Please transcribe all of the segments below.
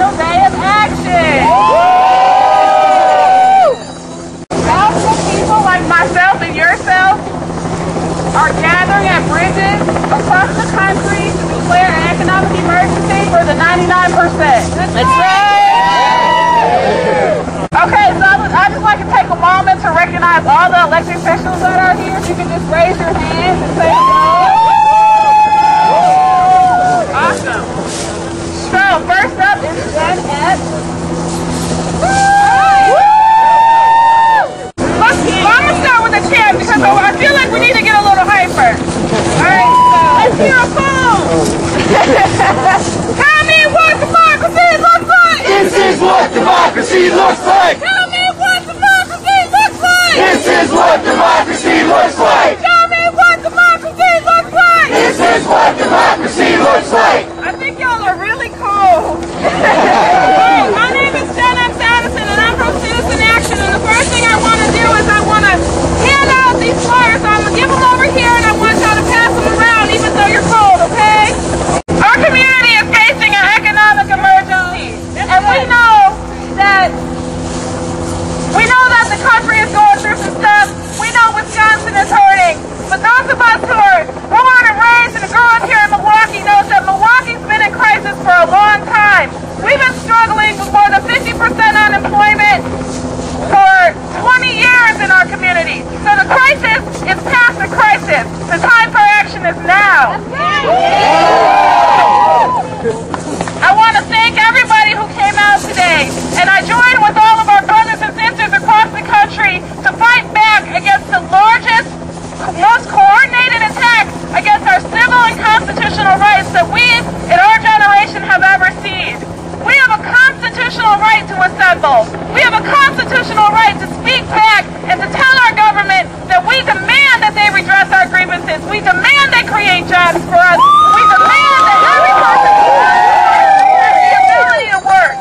National Day of Action. Thousands of people like myself and yourself are gathering at bridges across the country to declare an economic emergency for the 99%. That's right. Okay, so I'd just like to take a moment to recognize all the elected officials that are here. If you can just raise your hands and say hello. Awesome. So first up is N17. I'm gonna start with a chant because I feel like we need to get a little hyper. Alright, so let's hear a phone. Tell me what democracy looks like. This is what democracy looks like. Tell me what democracy looks like. This is what democracy looks like. Tell me what democracy looks like. This is what democracy looks like. I think y'all are really cold. Hey, my name is N17 and I'm from Citizen Action, and the first thing I want to do is I want to hand out these flyers. So I'm going to give them over here and I want y'all to pass them around even though you're cold, okay? Our community is facing an economic emergency, and we know that the country is going through some stuff. We know Wisconsin is hurting, but those of us who are born and raised and grew up here in Milwaukee knows that Milwaukee's been in crisis for a long time. We've been struggling with more than 50% unemployment for 20 years in our community. So the crisis is past the crisis. The time for action is now. I want to thank everybody who came out today, and I join with all of our brothers and sisters across the country to fight back against the largest, most coordinated attack against our civil and constitutional rights that we in our generation have ever seen. We have a constitutional right to assemble. We have a constitutional right to speak back and to tell our government that we demand that they redress our grievances. We demand they create jobs for us. We demand that every person has the ability to work.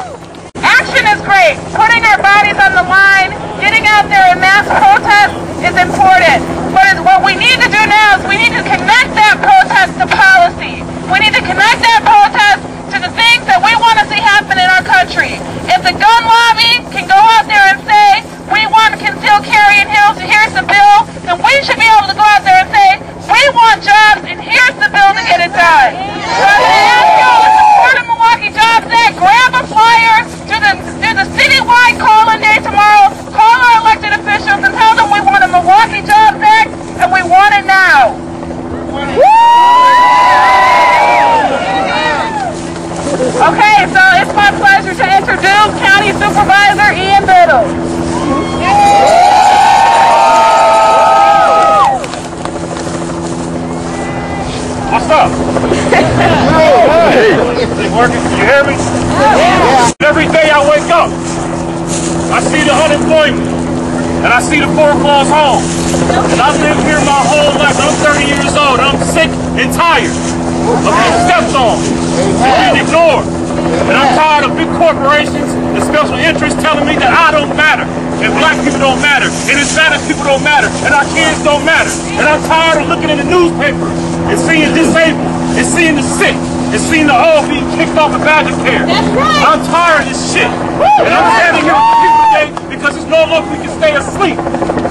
Action is great. Putting our bodies on the line, getting out there in mass protest is important. But what we need to do now is we need to connect that protest to policy. We need to connect that protest to the things that we want to see happen in our country. If the gun lobby can go out there and say, we want to conceal carry in Hills, and here's the bill, then we should be able to go out there and say, we want jobs, and here's the bill to get it done. So I'm going to ask you all to support the Milwaukee Jobs Act, grab a flyer, do the citywide call-in day tomorrow, call our elected officials and tell them we want a Milwaukee Jobs Act, and we want it now. Okay, so it's my pleasure to introduce County Supervisor Ian Biddle. What's up? Hey, working? You hear me? Yeah. Every day I wake up, I see the unemployment, and I see the foreclosed homes. And I've lived here my whole life. I'm 30 years old. I'm sick and tired of being stepped on and being ignored. And I'm tired of big corporations and special interests telling me that I don't matter, and black people don't matter, and Hispanic people don't matter, and our kids don't matter. And I'm tired of looking in the newspaper and seeing disabled, and seeing the sick, and seeing the old being kicked off of Badger Care. I'm tired of this shit. And I'm standing here with people today because it's no longer we can stay asleep.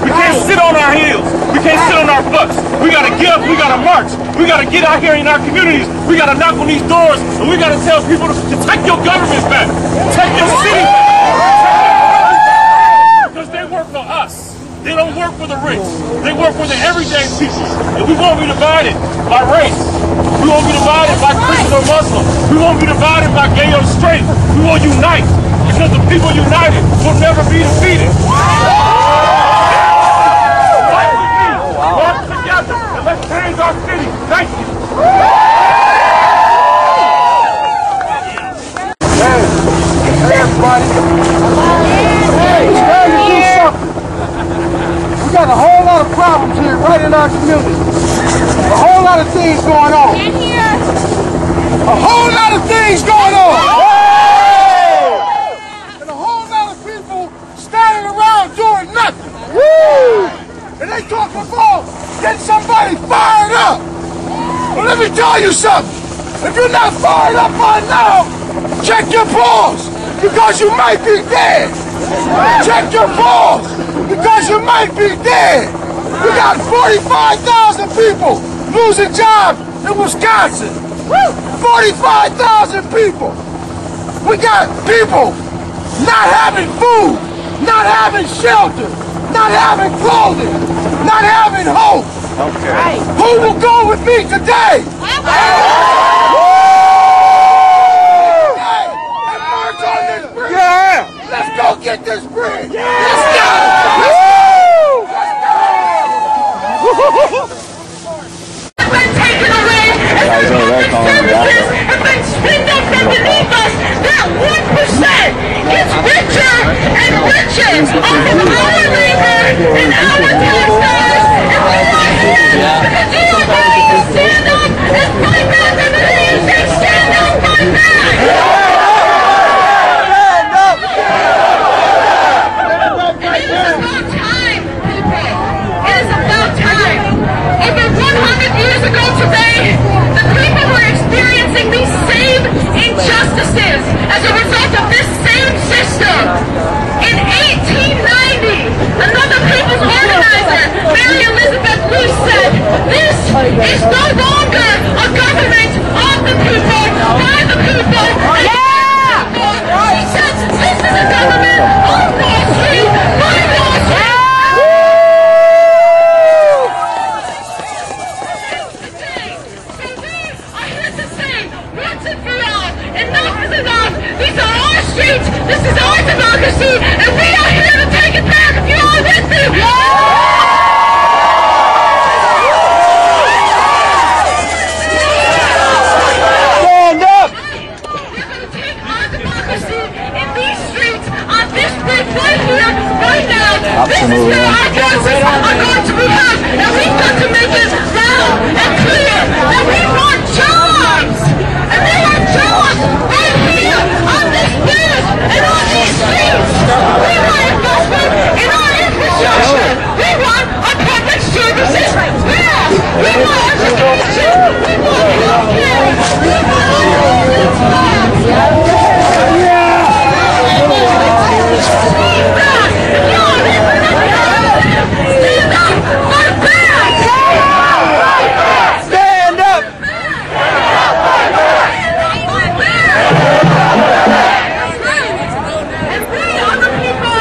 We can't sit on our heels. We can't sit on our butts. We gotta get up, we gotta march. We gotta get out here in our communities. We gotta knock on these doors, and we gotta tell people to take your government back. Take your city back. Because they work for us. They don't work for the rich. They work for the everyday people. And we won't be divided by race. We won't be divided by Christian or Muslim. We won't be divided by gay or straight. We will unite. Because the people united will never be defeated. Work together and let's change our city. Thank you. Hey everybody. Hey, it's time to do something. We got a whole lot of problems here right in our community. A whole lot of things going on. A whole lot of things going on. And a whole lot of people standing around doing nothing. And they talking about getting somebody fired up. Well, let me tell you something. If you're not fired up by now, Check your pulse, because you might be dead. Check your pulse, because you might be dead. We got 45,000 people losing jobs in Wisconsin. 45,000 people. We got people not having food, not having shelter, not having clothing, not having hope. Okay. Who will go with me today? Yeah! Let's go get this bridge! Yeah! Let's go! It's been taken away, and services have been stripped up from beneath us. That 1% gets richer and richer off of our labor and our tax dollars. And we are here because you are ready to stand up and fight back and believe and stand up, fight back! Injustices as a result of this same system. In 1890, another people's organizer, Mary Elizabeth Luce, said, "This is no longer a government of the people, by the people." Yeah! She said, "This is a government of Wall Street, by Wall Street." This is our democracy, and we are here to take it back if you're all with me. Stand up! We're going to take our democracy in these streets, on this bridge right here, right now. This is where our voices are going to be heard, and we've got to make it loud and clear that we want jobs, and they want jobs right here on this bridge and on these streets. We want investment in our infrastructure. We want our public services. Yeah. We want education. We want healthcare. We want all of this. Stand up, fight back! Stand up! And we are the people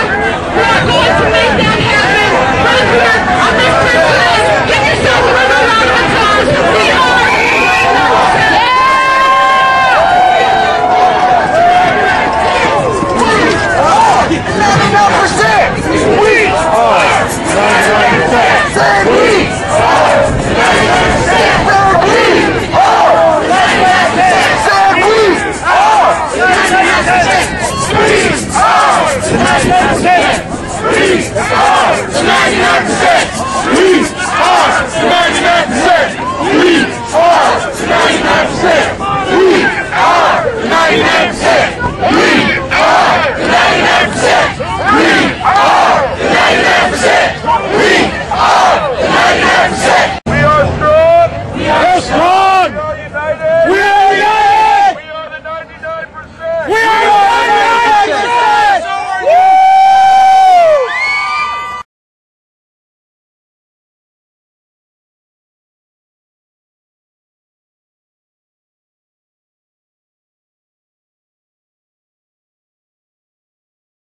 who are going to make that happen right here on this bridge. Give yourself another round of applause. We are 99%! We are 99%! Say we are 99%! We are 99%! Say we are 99%! We are 99%! We are 99%! We are 99%! We are 99%! We are 99%!